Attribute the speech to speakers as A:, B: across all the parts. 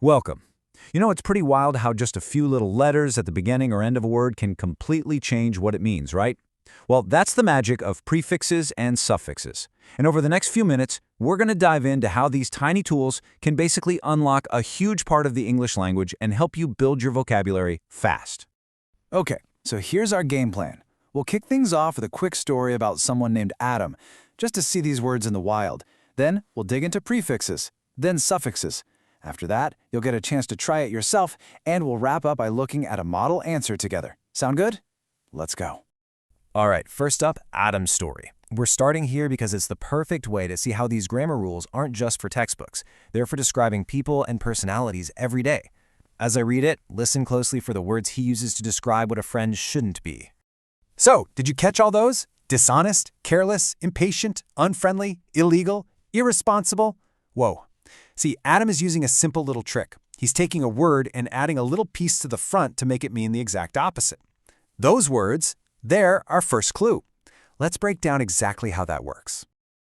A: Welcome. You know, it's pretty wild how just a few little letters at the beginning or end of a word can completely change what it means, right? Well, that's the magic of prefixes and suffixes. And over the next few minutes, we're going to dive into how these tiny tools can basically unlock a huge part of the English language and help you build your vocabulary fast.
B: Okay, so here's our game plan. We'll kick things off with a quick story about someone named Adam, just to see these words in the wild. Then we'll dig into prefixes, then suffixes. After that, you'll get a chance to try it yourself, and we'll wrap up by looking at a model answer together. Sound good? Let's go.
C: All right, first up, Adam's story. We're starting here because it's the perfect way to see how these grammar rules aren't just for textbooks. They're for describing people and personalities every day. As I read it, listen closely for the words he uses to describe what a friend shouldn't be.
B: So, did you catch all those? Dishonest, careless, impatient, unfriendly, illegal, irresponsible? Whoa. See, Adam is using a simple little trick. He's taking a word and adding a little piece to the front to make it mean the exact opposite. Those words, they're our first clue. Let's break down exactly how that works.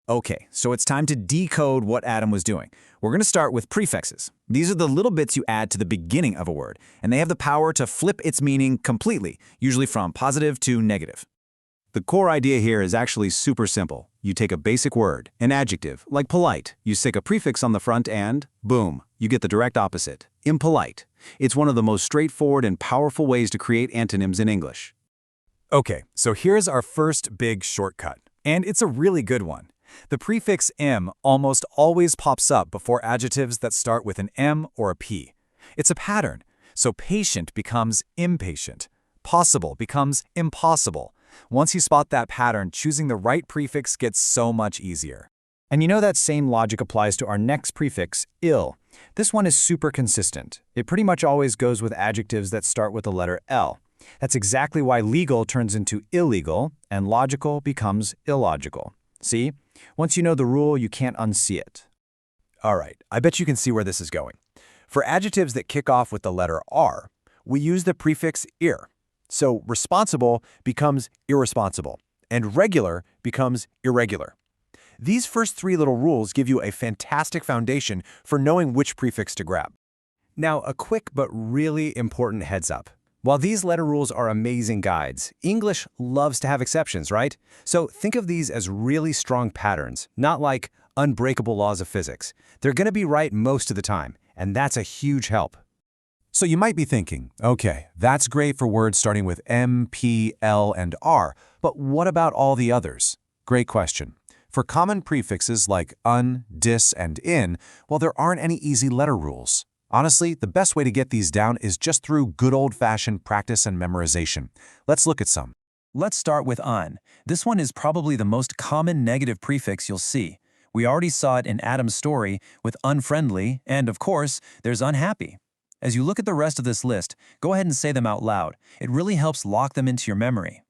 A: Okay, so it's time to decode what Adam was doing. We're going to start with prefixes. These are the little bits you add to the beginning of a word, and they have the power to flip its meaning completely, usually from positive to negative. The core idea here is actually super simple. You take a basic word, an adjective, like polite. You stick a prefix on the front and, boom, you get the direct opposite, impolite. It's one of the most straightforward and powerful ways to create antonyms in English.
B: Okay, so here's our first big shortcut, and it's a really good one. The prefix M almost always pops up before adjectives that start with an M or a P. It's a pattern, so patient becomes impatient. Possible becomes impossible. Once you spot that pattern, choosing the right prefix gets so much easier. And you know that same logic applies to our next prefix, ill. This one is super consistent. It pretty much always goes with adjectives that start with the letter L. That's exactly why legal turns into illegal and logical becomes illogical. See? Once you know the rule, you can't unsee it. All right, I bet you can see where this is going. For adjectives that kick off with the letter R, we use the prefix ir. So responsible becomes irresponsible, and regular becomes irregular. These first three little rules give you a fantastic foundation for knowing which prefix to grab. Now, a quick but really important heads up. While these letter rules are amazing guides, English loves to have exceptions, right? So think of these as really strong patterns, not like unbreakable laws of physics. They're going to be right most of the time, and that's a huge help. So you might be thinking, okay, that's great for words starting with M, P, L, and R, but what about all the others? Great question. For common prefixes like un, dis, and in, well, there aren't any easy letter rules. Honestly, the best way to get these down is just through good old-fashioned practice and memorization. Let's look at some. Let's start with un. This one is probably the most common negative prefix you'll see. We already saw it in Adam's story with unfriendly, and of course, there's unhappy. As you look at the rest of this list, go ahead and say them out loud. It really helps lock them into your memory.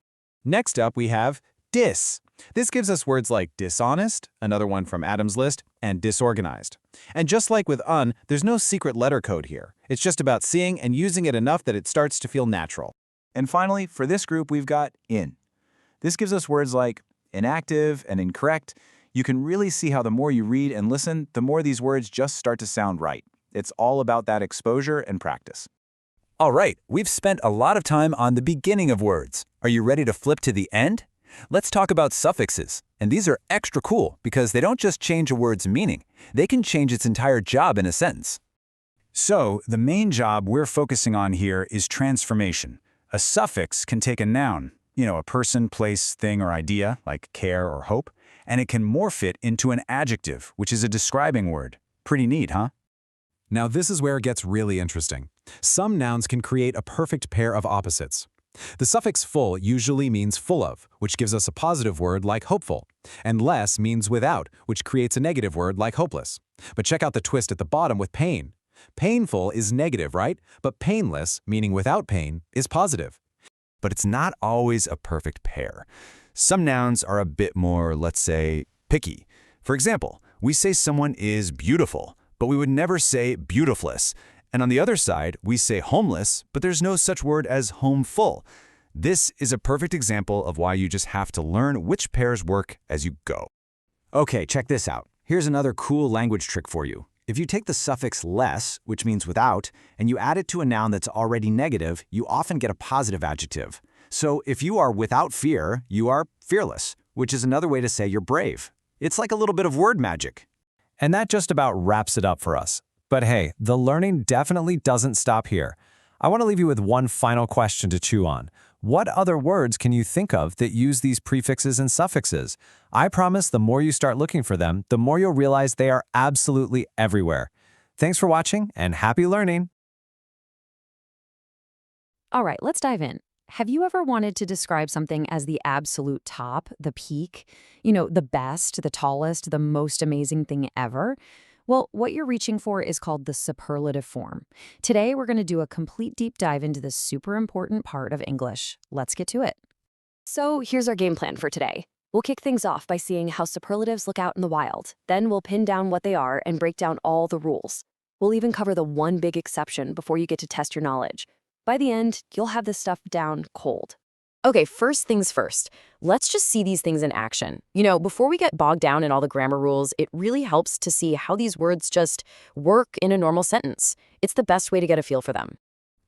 B: Next up, we have dis. This gives us words like dishonest, another one from Adam's list, and disorganized. And just like with un, there's no secret letter code here. It's just about seeing and using it enough that it starts to feel natural. And finally, for this group, we've got in. This gives us words like inactive and incorrect. You can really see how the more you read and listen, the more these words just start to sound right. It's all about that exposure and practice. All right, we've spent a lot of time on the beginning of words. Are you ready to flip to the end? Let's talk about suffixes. And these are extra cool because they don't just change a word's meaning. They can change its entire job in a sentence. So, the main job we're focusing on here is transformation. A suffix can take a noun, a person, place, thing, or idea, like care or hope, and it can morph it into an adjective, which is a describing word. Pretty neat, huh? Now this is where it gets really interesting. Some nouns can create a perfect pair of opposites. The suffix full usually means full of, which gives us a positive word like hopeful, and less means without, which creates a negative word like hopeless. But check out the twist at the bottom with pain. Painful is negative, right? But painless, meaning without pain, is positive. But it's not always a perfect pair. Some nouns are a bit more, let's say, picky. For example, we say someone is beautiful, but we would never say beautifuless. And on the other side, we say homeless, but there's no such word as homeful. This is a perfect example of why you just have to learn which pairs work as you go. Okay, check this out. Here's another cool language trick for you.
A: If you take the suffix less, which means without, and you add it to a noun that's already negative, you often get a positive adjective. So if you are without fear, you are fearless, which is another way to say you're brave. It's like a little bit of word magic.
B: And that just about wraps it up for us. But hey, the learning definitely doesn't stop here. I want to leave you with one final question to chew on. What other words can you think of that use these prefixes and suffixes? I promise the more you start looking for them, the more you'll realize they are absolutely everywhere. Thanks for watching and happy learning!
D: All right, let's dive in. Have you ever wanted to describe something as the absolute top, the peak? The best, the tallest, the most amazing thing ever? Well, what you're reaching for is called the superlative form. Today, we're going to do a complete deep dive into this super important part of English. Let's get to it. So here's our game plan for today. We'll kick things off by seeing how superlatives look out in the wild. Then we'll pin down what they are and break down all the rules. We'll even cover the one big exception before you get to test your knowledge. By the end, you'll have this stuff down cold. Okay, first things first. Let's just see these things in action. Before we get bogged down in all the grammar rules, it really helps to see how these words just work in a normal sentence. It's the best way to get a feel for them.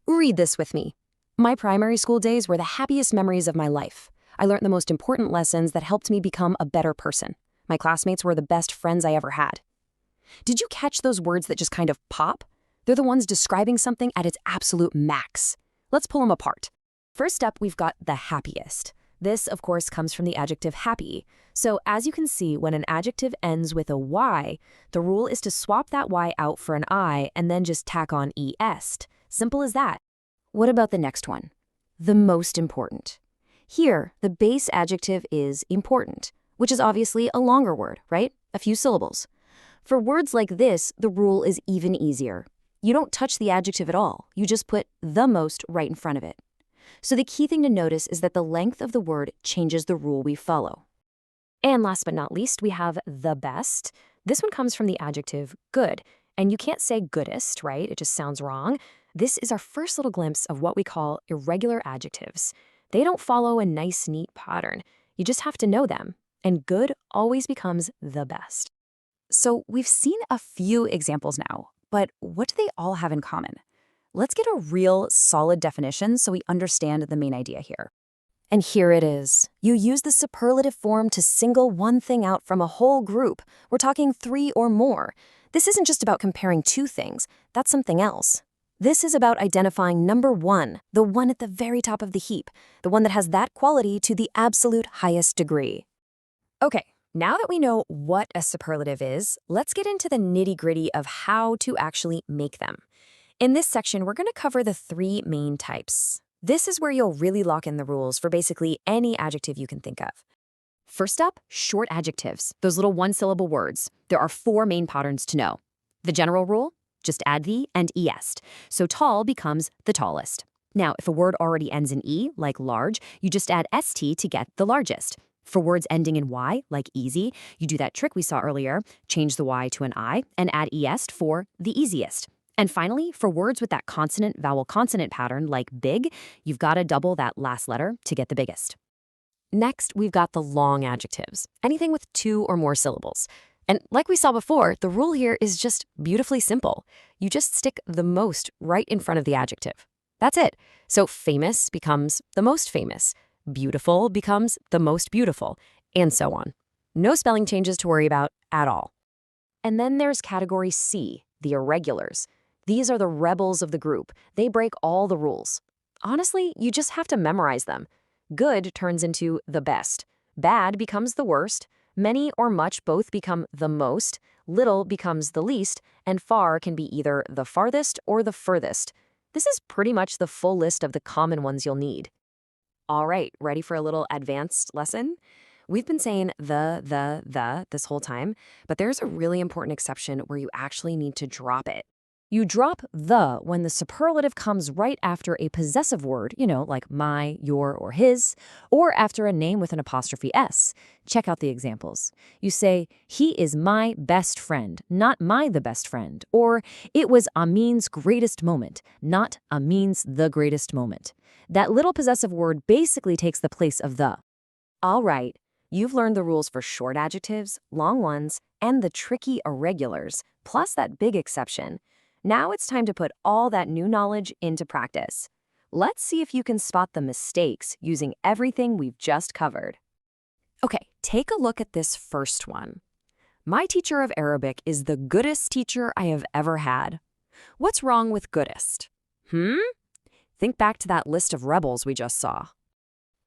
D: Read this with me. My primary school days were the happiest memories of my life. I learned the most important lessons that helped me become a better person. My classmates were the best friends I ever had. Did you catch those words that just kind of pop? They're the ones describing something at its absolute max. Let's pull them apart. First up, we've got the happiest. This, of course, comes from the adjective happy. So as you can see, when an adjective ends with a Y, the rule is to swap that Y out for an I and then just tack on est. Simple as that. What about the next one? The most important. Here, the base adjective is important, which is obviously a longer word, right? A few syllables. For words like this, the rule is even easier. You don't touch the adjective at all. You just put the most right in front of it. So the key thing to notice is that the length of the word changes the rule we follow. And last but not least, we have the best. This one comes from the adjective good. And you can't say goodest, right? It just sounds wrong. This is our first little glimpse of what we call irregular adjectives. They don't follow a nice, neat pattern. You just have to know them. And good always becomes the best. So we've seen a few examples now, but what do they all have in common? Let's get a real, solid definition so we understand the main idea here. And here it is. You use the superlative form to single one thing out from a whole group. We're talking 3 or more. This isn't just about comparing 2 things. That's something else. This is about identifying number 1, the one at the very top of the heap, the one that has that quality to the absolute highest degree. Okay, now that we know what a superlative is, let's get into the nitty-gritty of how to actually make them. In this section, we're going to cover the 3 main types. This is where you'll really lock in the rules for basically any adjective you can think of. First up, short adjectives, those little one-syllable words. There are 4 main patterns to know. The general rule, just add the and est. So tall becomes the tallest. Now, if a word already ends in e, like large, you just add st to get the largest. For words ending in y, like easy, you do that trick we saw earlier, change the y to an I, and add est for the easiest. And finally, for words with that consonant-vowel-consonant pattern like big, you've got to double that last letter to get the biggest. Next, we've got the long adjectives, anything with 2 or more syllables. And like we saw before, the rule here is just beautifully simple. You just stick the most right in front of the adjective. That's it. So famous becomes the most famous, beautiful becomes the most beautiful, and so on. No spelling changes to worry about at all. And then there's category C, the irregulars. These are the rebels of the group. They break all the rules. Honestly, you just have to memorize them. Good turns into the best. Bad becomes the worst. Many or much both become the most. Little becomes the least. And far can be either the farthest or the furthest. This is pretty much the full list of the common ones you'll need. All right, ready for a little advanced lesson? We've been saying the this whole time, but there's a really important exception where you actually need to drop it. You drop the when the superlative comes right after a possessive word, like my, your, or his, or after a name with an apostrophe S. Check out the examples. You say, he is my best friend, not my the best friend. Or, it was Amin's greatest moment, not Amin's the greatest moment. That little possessive word basically takes the place of the. All right, You've learned the rules for short adjectives, long ones, and the tricky irregulars, plus that big exception. Now it's time to put all that new knowledge into practice. Let's see if you can spot the mistakes using everything we've just covered. Okay, take a look at this first one. My teacher of Arabic is the goodest teacher I have ever had. What's wrong with goodest? Think back to that list of rebels we just saw.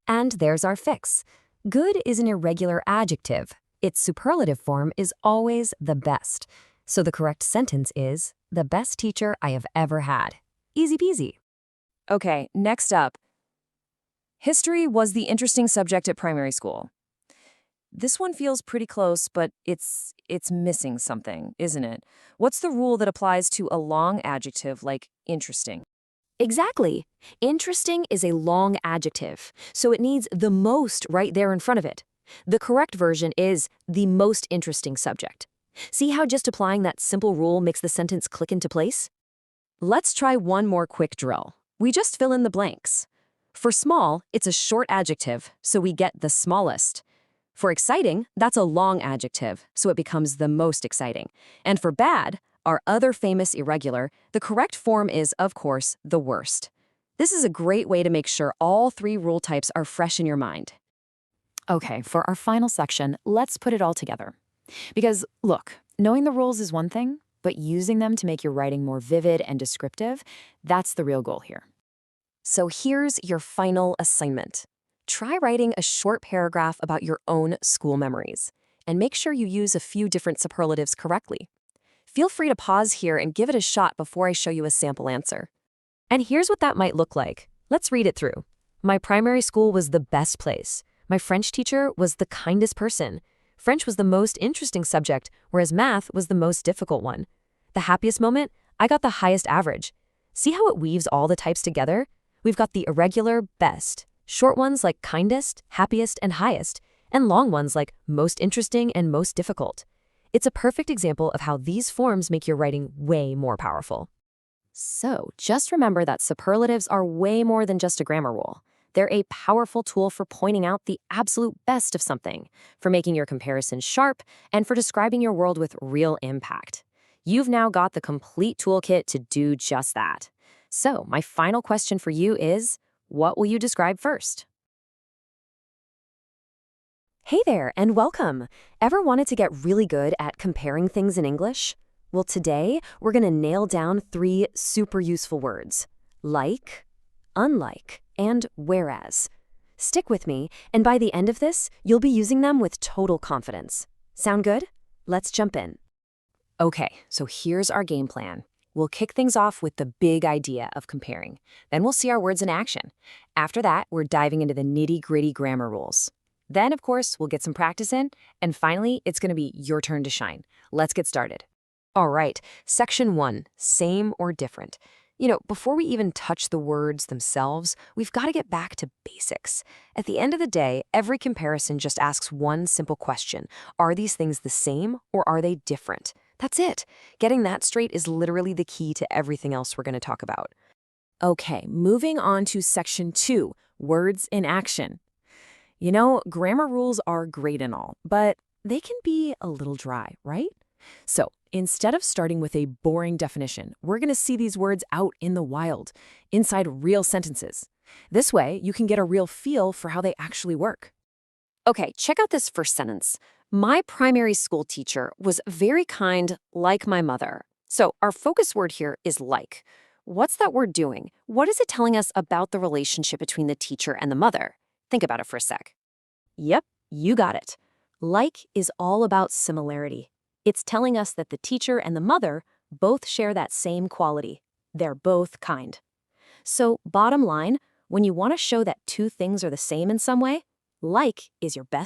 D: And there's our fix. Good is an irregular adjective. Its superlative form is always the best. So the correct sentence is, the best teacher I have ever had. Easy peasy. Okay, next up. History was the interesting subject at primary school. This one feels pretty close, but it's missing something, isn't it? What's the rule that applies to a long adjective like interesting? Exactly. Interesting is a long adjective, so it needs the most right there in front of it. The correct version is the most interesting subject. See how just applying that simple rule makes the sentence click into place? Let's try one more quick drill. We just fill in the blanks. For small, it's a short adjective, so we get the smallest. For exciting, that's a long adjective, so it becomes the most exciting. And for bad, our other famous irregular, the correct form is, of course, the worst. This is a great way to make sure all three rule types are fresh in your mind. Okay, for our final section, let's put it all together. Because, look, knowing the rules is one thing, but using them to make your writing more vivid and descriptive, that's the real goal here. So here's your final assignment. Try writing a short paragraph about your own school memories, and make sure you use a few different superlatives correctly. Feel free to pause here and give it a shot before I show you a sample answer. And here's what that might look like. Let's read it through. My primary school was the best place. My French teacher was the kindest person. French was the most interesting subject, whereas math was the most difficult one. The happiest moment? I got the highest average. See how it weaves all the types together? We've got the irregular best, short ones like kindest, happiest, and highest, and long ones like most interesting and most difficult. It's a perfect example of how these forms make your writing way more powerful. So, just remember that superlatives are way more than just a grammar rule. They're a powerful tool for pointing out the absolute best of something, for making your comparison sharp, and for describing your world with real impact. You've now got the complete toolkit to do just that. So, my final question for you is, what will you describe first? Hey there, and welcome. Ever wanted to get really good at comparing things in English? Well, today, we're going to nail down 3 super useful words: like, unlike, and whereas. Stick with me, and by the end of this, you'll be using them with total confidence. Sound good? Let's jump in. Okay, so here's our game plan. We'll kick things off with the big idea of comparing. Then we'll see our words in action. After that, we're diving into the nitty-gritty grammar rules. Then, of course, we'll get some practice in, and finally, it's going to be your turn to shine. Let's get started. All right, section 1, same or different. Before we even touch the words themselves, we've got to get back to basics. At the end of the day, every comparison just asks one simple question. Are these things the same or are they different? That's it. Getting that straight is literally the key to everything else we're going to talk about. Okay, moving on to section 2, words in action. Grammar rules are great and all, but they can be a little dry, right? So instead of starting with a boring definition, we're going to see these words out in the wild, inside real sentences. This way, you can get a real feel for how they actually work. Okay, check out this first sentence. My primary school teacher was very kind, like my mother. So our focus word here is like. What's that word doing? What is it telling us about the relationship between the teacher and the mother? Think about it for a sec. Yep, you got it. Like is all about similarity. It's telling us that the teacher and the mother both share that same quality. They're both kind. So, bottom line, when you want to show that two things are the same in some way, like is your best